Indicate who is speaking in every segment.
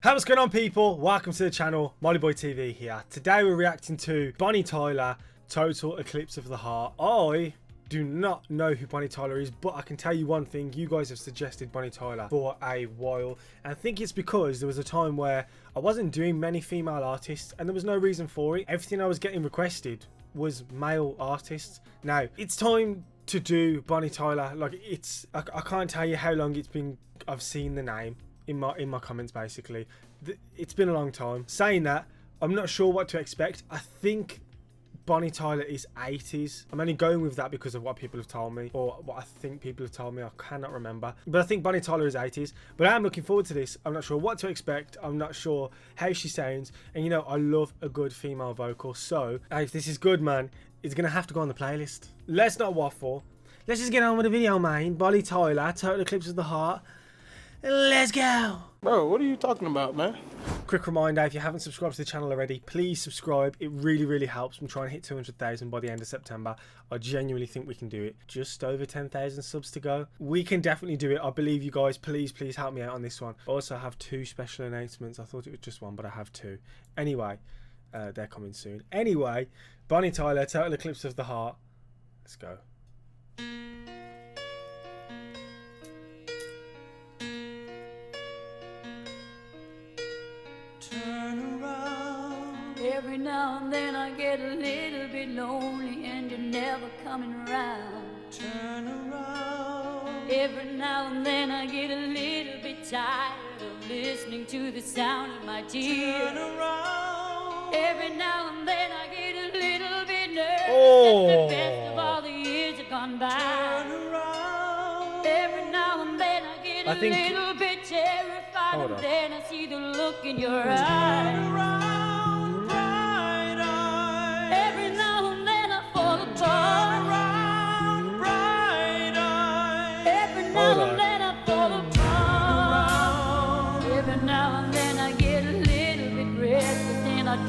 Speaker 1: Hey, what's going on, people? Welcome to the channel. Mollyboy TV here. Today we're reacting to Bonnie Tyler, Total Eclipse of the Heart. I do not know who Bonnie Tyler is, but I can tell you one thing. You guys have suggested Bonnie Tyler for a while, and I think it's because there was a time where I wasn't doing many female artists and there was no reason for it. Everything I was getting requested was male artists. Now it's time to do Bonnie Tyler. Like, I can't tell you how long it's been I've seen the name in my comments. Basically, it's been a long time. Saying that, I'm not sure what to expect. I think Bonnie Tyler is 80s. I'm only going with that because of what people have told me, or what I think people have told me. I cannot remember, but I think Bonnie Tyler is 80s. But I am looking forward to this. I'm not sure what to expect. I'm not sure how she sounds, and you know, I love a good female vocal. So if this is good, man, it's gonna have to go on the playlist. Let's not waffle. Let's just get on with the video, man. Bonnie Tyler, Total Eclipse of the Heart. Let's go.
Speaker 2: Bro, what are you talking about, man?
Speaker 1: Quick reminder, if you haven't subscribed to the channel already, please subscribe. It really helps. I'm trying to hit 200,000 by the end of September. I genuinely think we can do it. Just over 10,000 subs to go. We can definitely do it. I believe you guys. Please help me out on this one. I also have two special announcements. I thought it was just one, but I have two. Anyway, they're coming soon. Anyway, Bonnie Tyler, Total Eclipse of the Heart. Let's go.
Speaker 3: Every now and then I get a little bit lonely and you're never coming around. Turn around. Every now and then I get a little bit tired of listening to the sound of my tears. Turn around. Every now and then I get a little bit nervous that the best of all the years have gone by. Turn around. Every now and then I get a little bit terrified, and then I see the look in your eyes. Turn around.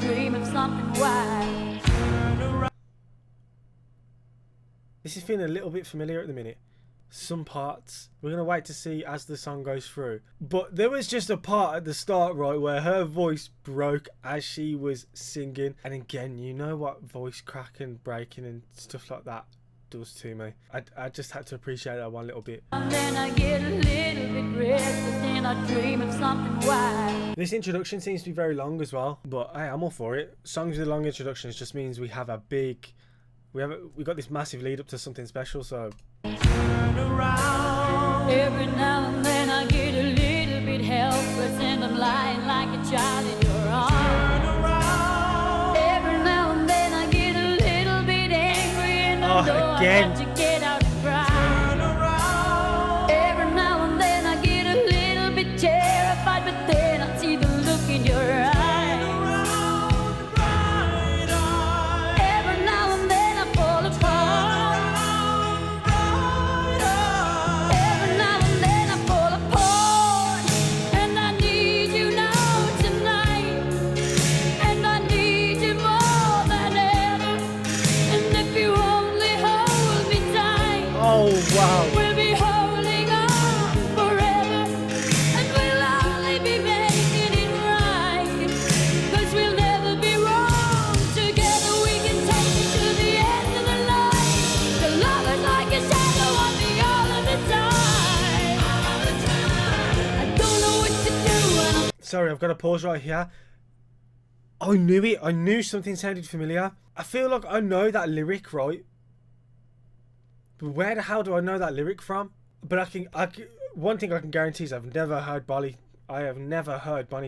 Speaker 3: Dream of something wise.
Speaker 1: This is feeling a little bit familiar at the minute. Some parts we're gonna wait to see as the song goes through, but there was just a part at the start, right, where her voice broke as she was singing. And again, you know what voice cracking, breaking and stuff like that does to me. I just had to appreciate that one little bit.
Speaker 3: And then I get a little bit restless and I dream of something wild.
Speaker 1: This introduction seems to be very long as well, but hey, I'm all for it. Songs with long introductions just means we have a big, we got this massive lead up to something special. So
Speaker 3: turn around. Every now and then I get a little bit helpless and I'm lying like a child in your arms. Turn around. Every now and then I get a little bit angry and I know
Speaker 1: again.
Speaker 3: I have to get out and cry. Turn around. Every now and then I get a little bit terrified, but then I see the look in your eyes. Every now and then I fall apart. Every now and then I fall apart. And I need you now tonight. And I need you more than ever. And if you only hold me tight,
Speaker 1: oh wow,
Speaker 3: we'll be holding on forever. And we'll only be making it right. 'Cause we'll never be wrong. Together we can take it to the end of the line. The love is like a shadow on me all of the time. I don't know what to do when I'm
Speaker 1: sorry, I've got to pause right here. I knew it. I knew something sounded familiar. I feel like I know that lyric, right? But where the hell do I know that lyric from? But I can one thing I can guarantee is I've never heard Bonnie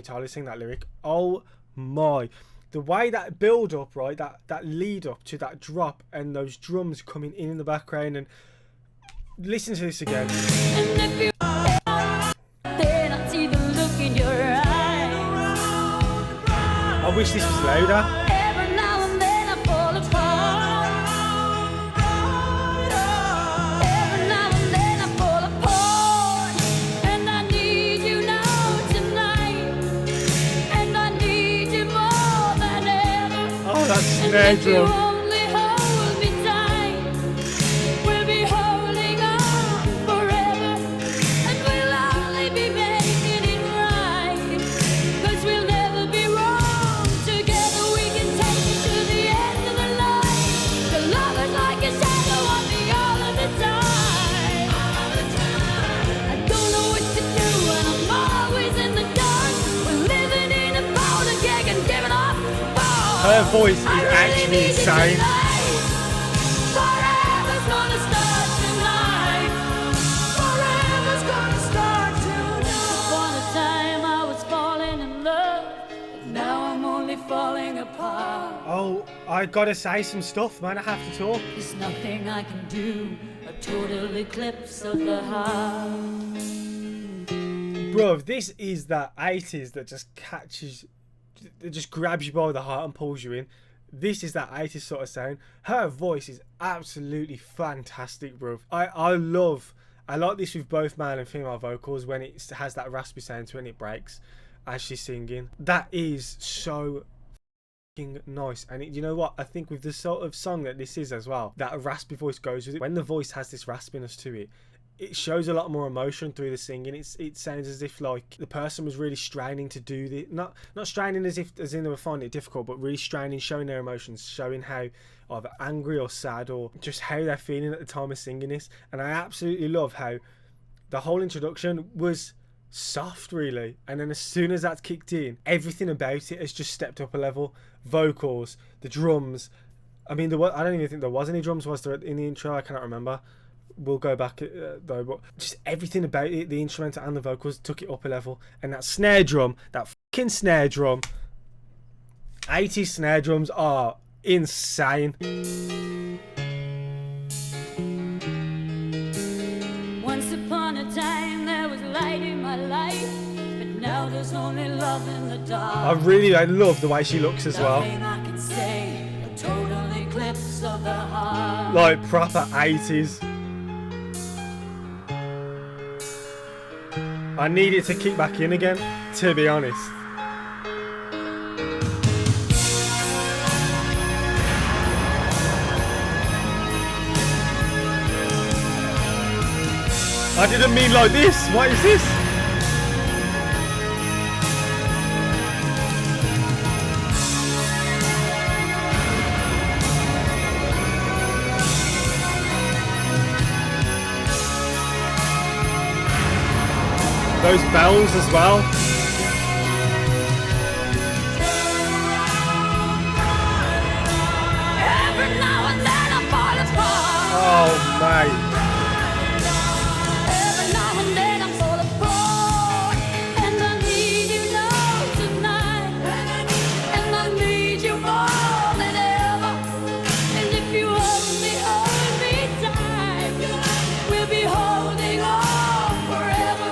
Speaker 1: Tyler sing that lyric. Oh my. The way that build up, right? That lead up to that drop and those drums coming in the background, and listen to this again.
Speaker 3: And if you then I see the look in your eyes.
Speaker 1: I wish this was louder.
Speaker 3: Every now and then I fall apart. Every now and then I fall apart. And I need you now tonight. And I need you more than ever.
Speaker 1: Oh, that snare
Speaker 3: And if you
Speaker 1: drum.
Speaker 3: only hold me tight, we'll be holding on forever. And we'll only be making it right.
Speaker 1: Her voice is actually insane.
Speaker 3: Forever's gonna start tonight. Forever's gonna start tonight. Upon a time I was falling in love, but now I'm only falling apart.
Speaker 1: Oh, I gotta say some stuff, man. I have to talk.
Speaker 3: There's nothing I can do, a total eclipse of the heart.
Speaker 1: Bro, this is that 80s that just catches, it just grabs you by the heart and pulls you in. This is that 80s sort of sound. Her voice is absolutely fantastic, bro. I like this with both male and female vocals when it has that raspy sound to it and it breaks as she's singing. That is so nice. And you know what, I think with the sort of song that this is as well, that a raspy voice goes with it. When the voice has this raspiness to it, it shows a lot more emotion through the singing. It sounds as if like the person was really straining to do this, not straining as in they were finding it difficult, but really straining, showing their emotions, showing how either angry or sad or just how they're feeling at the time of singing this. And I absolutely love how the whole introduction was soft, really, and then as soon as that's kicked in, everything about it has just stepped up a level. Vocals, the drums. I mean, I don't even think there was any drums, was there, in the intro? I cannot remember. We'll go back though, but just everything about it, the instrumental and the vocals, took it up a level. And that snare drum, that fucking snare drum, 80s snare drums are insane.
Speaker 3: Once upon a time there was light in my life, but now there's only love in the dark.
Speaker 1: I love the way she looks as well.
Speaker 3: Nothing I can say, a total eclipse of the heart.
Speaker 1: Like proper 80s. I need it to kick back in again, to be honest. I didn't mean like this. What is this? Those bells as well.
Speaker 3: Every now and then I fall apart.
Speaker 1: Oh, mate.
Speaker 3: Every now and then I fall apart. And I need you now tonight. And I need you more than ever. And if you hold me tight, we'll be holding on forever.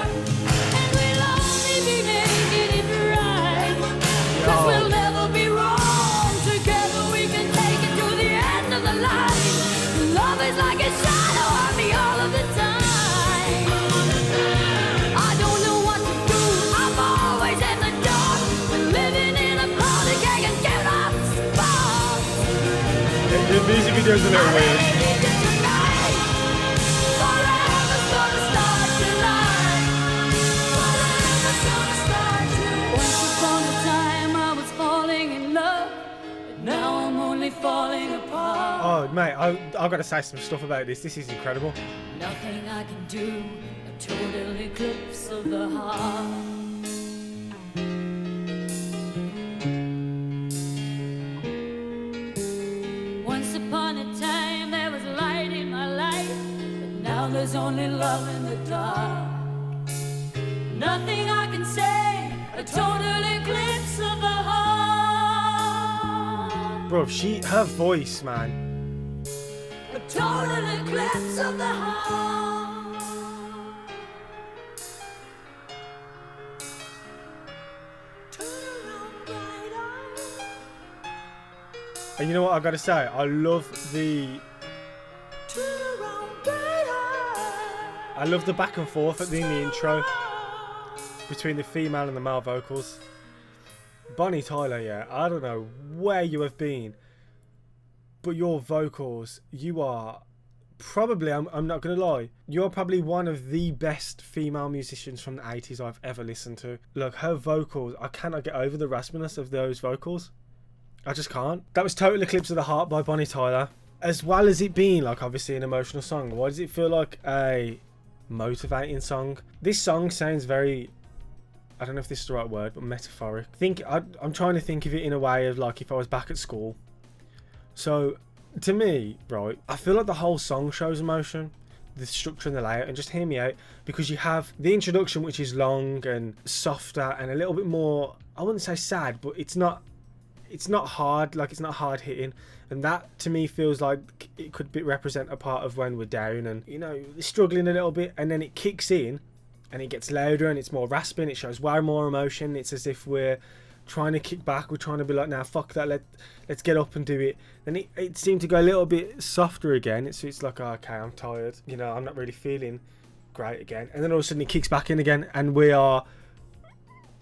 Speaker 3: And we'll only be making it right. 'Cause we'll never be wrong. Together we can take it to the end of the line. Love is like a shadow on me all of the time. I don't know what to do. I'm always in the dark. We're living in a party gang and get off spot.
Speaker 1: The music video's a little weird.
Speaker 3: Falling apart.
Speaker 1: Oh, mate, I've got to say some stuff about this. This is incredible.
Speaker 3: Nothing I can do, a total eclipse of the heart. Once upon a time there was light in my life, but now there's only love in the dark. Nothing I can say, a total eclipse of the heart.
Speaker 1: Bro, her voice, man.
Speaker 3: A total eclipse of the heart. Turn around, bright eyes.
Speaker 1: And you know what I gotta say? I love the
Speaker 3: Turn around, bright eyes.
Speaker 1: back and forth in the intro between the female and the male vocals. Bonnie Tyler, yeah, I don't know where you have been, but your vocals, you are probably, I'm not going to lie, you're probably one of the best female musicians from the 80s I've ever listened to. Look, her vocals, I cannot get over the raspiness of those vocals. I just can't. That was Total Eclipse of the Heart by Bonnie Tyler. As well as it being, like, obviously an emotional song, why does it feel like a motivating song? This song sounds very I don't know if this is the right word, but metaphoric. I'm trying to think of it in a way of like if I was back at school. So to me, right, I feel like the whole song shows emotion, the structure and the layout. And just hear me out, because you have the introduction, which is long and softer and a little bit more, I wouldn't say sad, but it's not hard, like it's not hard hitting, and that to me feels like it could represent a part of when we're down and, you know, struggling a little bit, and then it kicks in and it gets louder and it's more raspy and it shows way more emotion. It's as if we're trying to kick back, we're trying to be like, nah, fuck that, let's get up and do it. Then it seemed to go a little bit softer again. It's like, oh, okay, I'm tired, you know, I'm not really feeling great again, and then all of a sudden it kicks back in again, and we are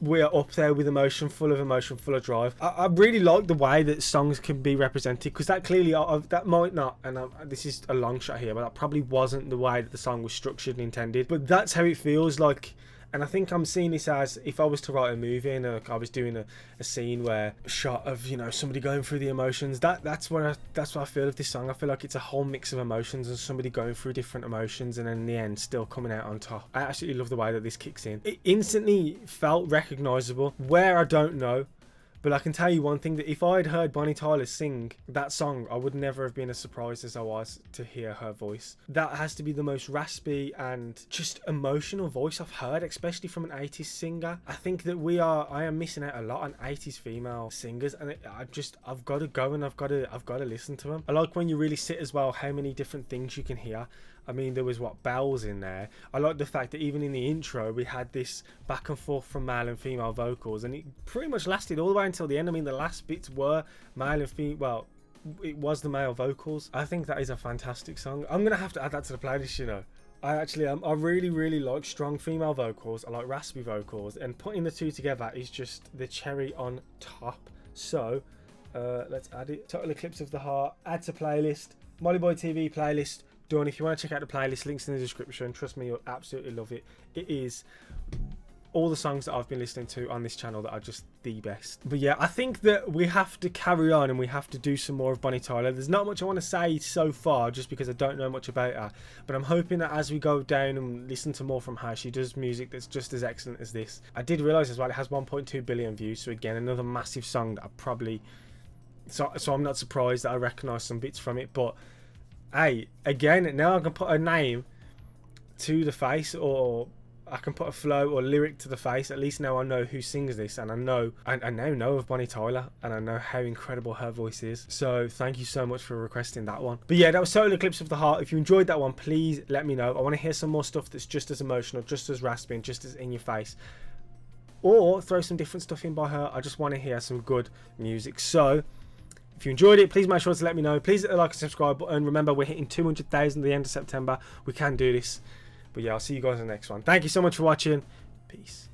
Speaker 1: up there with emotion, full of drive. I really like the way that songs can be represented, because that clearly, that might not, and this is a long shot here, but that probably wasn't the way that the song was structured and intended, but that's how it feels like. And I think I'm seeing this as if I was to write a movie and I was doing a scene where a shot of, you know, somebody going through the emotions. That's what I feel of this song. I feel like it's a whole mix of emotions and somebody going through different emotions, and then in the end still coming out on top. I absolutely love the way that this kicks in. It instantly felt recognisable. Where, I don't know. But I can tell you one thing, that if I had heard Bonnie Tyler sing that song, I would never have been as surprised as I was to hear her voice. That has to be the most raspy and just emotional voice I've heard, especially from an 80s singer. I think that I am missing out a lot on 80s female singers, and I've got to go and I've got to listen to them. I like when you really sit as well, how many different things you can hear. I mean, there was bells in there. I like the fact that even in the intro we had this back and forth from male and female vocals, and it pretty much lasted all the way until the end. I mean, the last bits were male and female. Well, it was the male vocals. I think that is a fantastic song. I'm gonna have to add that to the playlist, you know. I actually am. I really like strong female vocals. I like raspy vocals, and putting the two together is just the cherry on top. So let's add it. Total Eclipse of the Heart. Add to playlist. Molly Boy TV playlist. Done. If you want to check out the playlist, links in the description. Trust me, you'll absolutely love it. It is all the songs that I've been listening to on this channel that are just the best. But yeah, I think that we have to carry on and we have to do some more of Bonnie Tyler. There's not much I want to say so far, just because I don't know much about her, but I'm hoping that as we go down and listen to more from her, she does music that's just as excellent as this. I did realise as well it has 1.2 billion views, so again, another massive song that I probably, so I'm not surprised that I recognise some bits from it. But hey, again, now I can put a name to the face, or I can put a flow or lyric to the face. At least now I know who sings this, and I now know of Bonnie Tyler, and I know how incredible her voice is. So thank you so much for requesting that one. But yeah, that was Total Eclipse of the Heart. If you enjoyed that one, please let me know. I want to hear some more stuff that's just as emotional, just as raspy, and just as in your face. Or throw some different stuff in by her. I just want to hear some good music. So if you enjoyed it, please make sure to let me know. Please hit the like and subscribe button. Remember, we're hitting 200,000 at the end of September. We can do this. But yeah, I'll see you guys in the next one. Thank you so much for watching. Peace.